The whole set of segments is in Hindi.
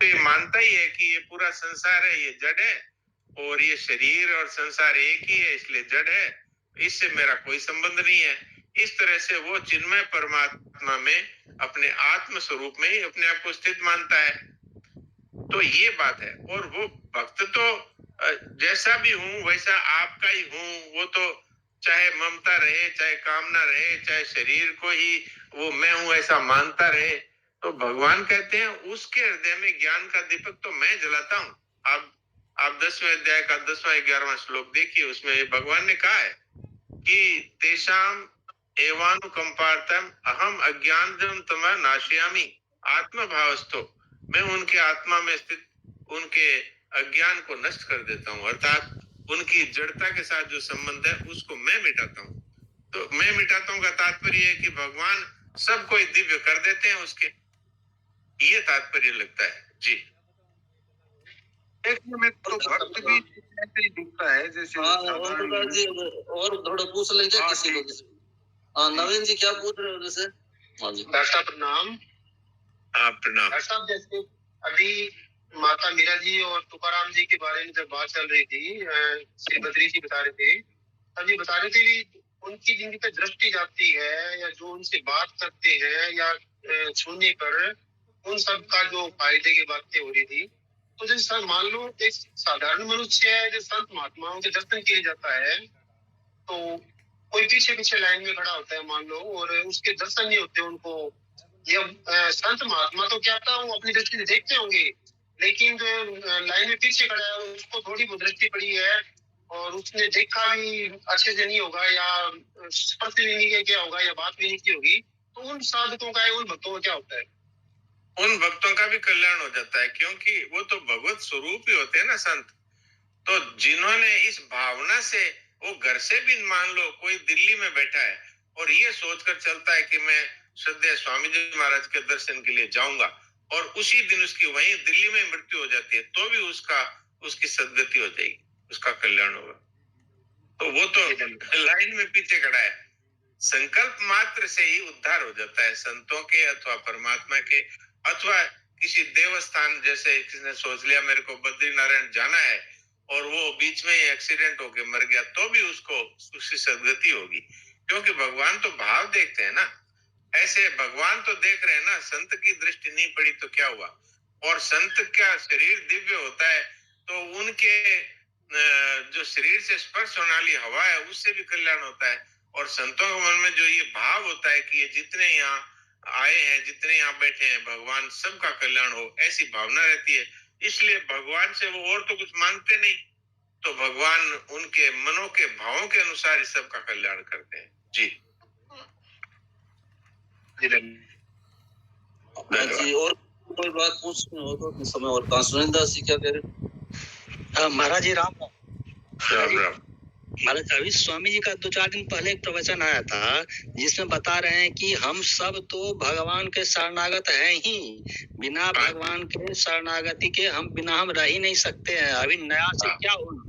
तो ये मानता ही है कि ये पूरा संसार है, ये जड़ है, और ये शरीर और संसार एक ही है, इसलिए जड़ है, इससे मेरा कोई संबंध नहीं है। इस तरह से वो चिन्मय परमात्मा में अपने आत्म स्वरूप में ही अपने आप को स्थित मानता है। तो ये बात है। और वो भक्त तो जैसा भी हूं वैसा आपका ही हूं, वो तो चाहे ममता रहे, चाहे कामना रहे, चाहे शरीर को ही वो मैं हूं ऐसा मानता रहे, तो भगवान कहते हैं उसके हृदय में ज्ञान का दीपक तो मैं जलाता हूं। आप 10वें अध्याय का 10वां 11वां श्लोक देखिए, उसमें भगवान ने कहा है कि तेषाम एवानुकंपार्थम अहम अज्ञानम तम नाशयामि आत्मभावस्थो, मैं उनके आत्मा में स्थित उनके अज्ञान को नष्ट कर देता हूँ, अर्थात उनकी जड़ता के साथ जो संबंध है उसको मैं मिटाता हूँ। तो मैं मिटाता हूँ का तात्पर्य है कि भगवान सब कोई दिव्य कर देते हैं उसके, ये तात्पर्य लगता है जी। में तो भक्त भी ऐसे ही दिखता है जैसे और थोड़ा पूछ लेंगे किसी को। हाँ नवीन जी क्या पूछ रहे हो जैसे? हाँ जी डॉक्टर साहब प्रणाम। प्रणाम। डॉक्टर साहब जैसे अभी माता मीरा जी और तुकाराम जी के बारे में जब बात चल रही थी, श्री बद्री जी बता रहे थे, तभी बता रहे थे भी उनकी जिंदगी पे दृष्टि जाती है, या जो उनसे बात करते हैं या छूने पर उन सब का जो फायदे की बातें हो रही थी। तो जैसे सर मान लो एक साधारण मनुष्य है जो संत महात्माओं के दर्शन किए जाता है, तो कोई पीछे पीछे लाइन में खड़ा होता है मान लो, और उसके दर्शन नहीं होते उनको, या संत महात्मा तो क्या था वो अपनी दृष्टि से देखते होंगे, लेकिन जो लाइन में पीछे खड़ा है उसको थोड़ी बहुत दृष्टि पड़ी है और उसने देखा भी अच्छे से नहीं होगा, या स्पर्श भी नहीं किया होगा, या बात भी नहीं की होगी, तो उन साधकों का उन भक्तों का क्या होता है? उन भक्तों का भी कल्याण हो जाता है, क्योंकि वो तो भगवत स्वरूप ही होते हैं ना संत। तो जिन्होंने इस भावना से, वो घर से भी मान लो कोई दिल्ली में बैठा है और ये सोचकर चलता है कि मैं श्रद्धेय स्वामी जी महाराज के दर्शन के लिए जाऊंगा, और उसी दिन उसकी वहीं दिल्ली में मृत्यु हो जाती है, तो भी उसकी सद्गति हो जाएगी, उसका कल्याण होगा। तो वो तो लाइन में पीछे खड़ा है, संकल्प मात्र से ही उद्धार हो जाता है संतों के अथवा परमात्मा के, अथवा किसी देवस्थान, जैसे किसी ने सोच लिया मेरे को बद्रीनारायण जाना है और वो बीच में ही एक्सीडेंट होके मर गया, तो भी उसको उसकी सदगति होगी, क्योंकि भगवान तो भाव देखते हैं ना। ऐसे भगवान तो देख रहे हैं ना, संत की दृष्टि नहीं पड़ी तो क्या हुआ। और संत का शरीर दिव्य होता है, तो उनके जो शरीर से स्पर्श होने वाली हवा है उससे भी कल्याण होता है। और संतों के मन में जो ये भाव होता है कि ये जितने यहाँ आए हैं, जितने यहाँ बैठे हैं, भगवान सबका कल्याण हो, ऐसी भावना रहती है। इसलिए भगवान से वो और तो कुछ मांगते नहीं, तो भगवान उनके मनों के भावों के अनुसार ही सबका कल्याण करते हैं जी। जी और कोई बात पूछनी हो तो इस समय, और सुरेंद्र दास जी क्या कह रहे? महाराज जी राम राम राम। महाराज अभी स्वामी जी का 2-4 दिन पहले एक प्रवचन आया था जिसमें बता रहे हैं कि हम सब तो भगवान के शरणागत हैं ही, बिना भगवान के शरणागति के हम रह ही नहीं सकते हैं। अभी नया से क्या होना,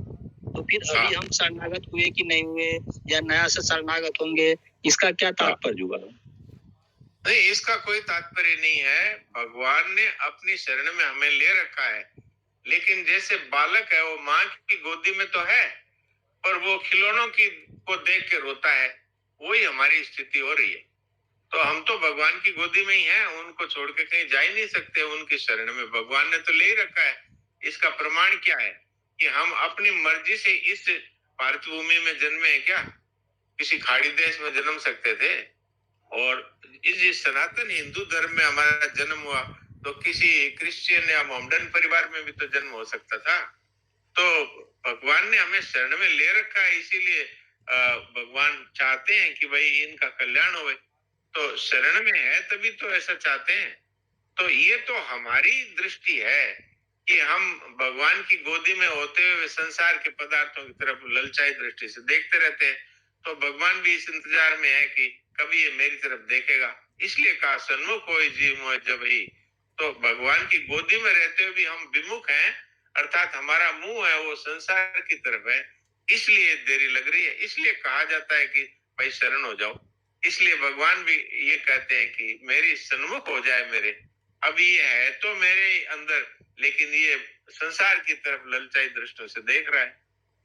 तो फिर अभी हम शरणागत हुए कि नहीं हुए, या नया से शरणागत होंगे, इसका क्या तात्पर्य हुआ? नहीं, इसका कोई तात्पर्य नहीं है। भगवान ने अपनी शरण में हमें ले रखा है, लेकिन जैसे बालक है वो माँ की गोदी में तो है, पर वो खिलौनों की को देख के रोता है, वही हमारी स्थिति हो रही है। तो हम तो भगवान की गोदी में ही हैं, उनको छोड़ के कहीं जा ही नहीं सकते, उनकी शरण में भगवान ने तो ले ही रखा है। इसका प्रमाण क्या है कि हम अपनी मर्जी से इस भारत भूमि में जन्मे हैं क्या? किसी खाड़ी देश में जन्म सकते थे। और इस सनातन हिंदू धर्म में हमारा जन्म हुआ, तो किसी क्रिश्चियन या मोहम्मडन परिवार में भी तो जन्म हो सकता था। तो भगवान ने हमें शरण में ले रखा है, इसीलिए भगवान चाहते हैं कि भाई इनका कल्याण होवे। तो शरण में है तभी तो ऐसा चाहते हैं। तो ये तो हमारी दृष्टि है कि हम भगवान की गोदी में होते हुए संसार के पदार्थों की तरफ ललचाई दृष्टि से देखते रहते हैं। तो भगवान भी इस इंतजार में है कि कभी ये मेरी तरफ देखेगा, इसलिए कहा सन्मुख होय जीव मोह जब ही। तो भगवान की गोदी में रहते हुए भी हम विमुख हैं, अर्थात हमारा मुंह है वो संसार की तरफ है, इसलिए देरी लग रही है। इसलिए कहा जाता है कि भाई शरण हो जाओ। इसलिए भगवान भी ये कहते हैं कि मेरी सन्मुख हो जाए मेरे, अब ये है तो मेरे अंदर, लेकिन ये संसार की तरफ ललचाई दृष्टि से देख रहा है,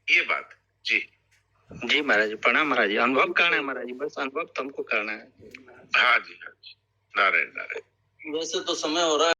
ये बात। जी जी महाराज जी, प्रणाम महाराज जी। अनुभव करना है महाराज जी, बस अनुभव तो हमको करना है। हाँ जी, हाँ जी, नारायण नारायण। वैसे तो समय हो रहा है।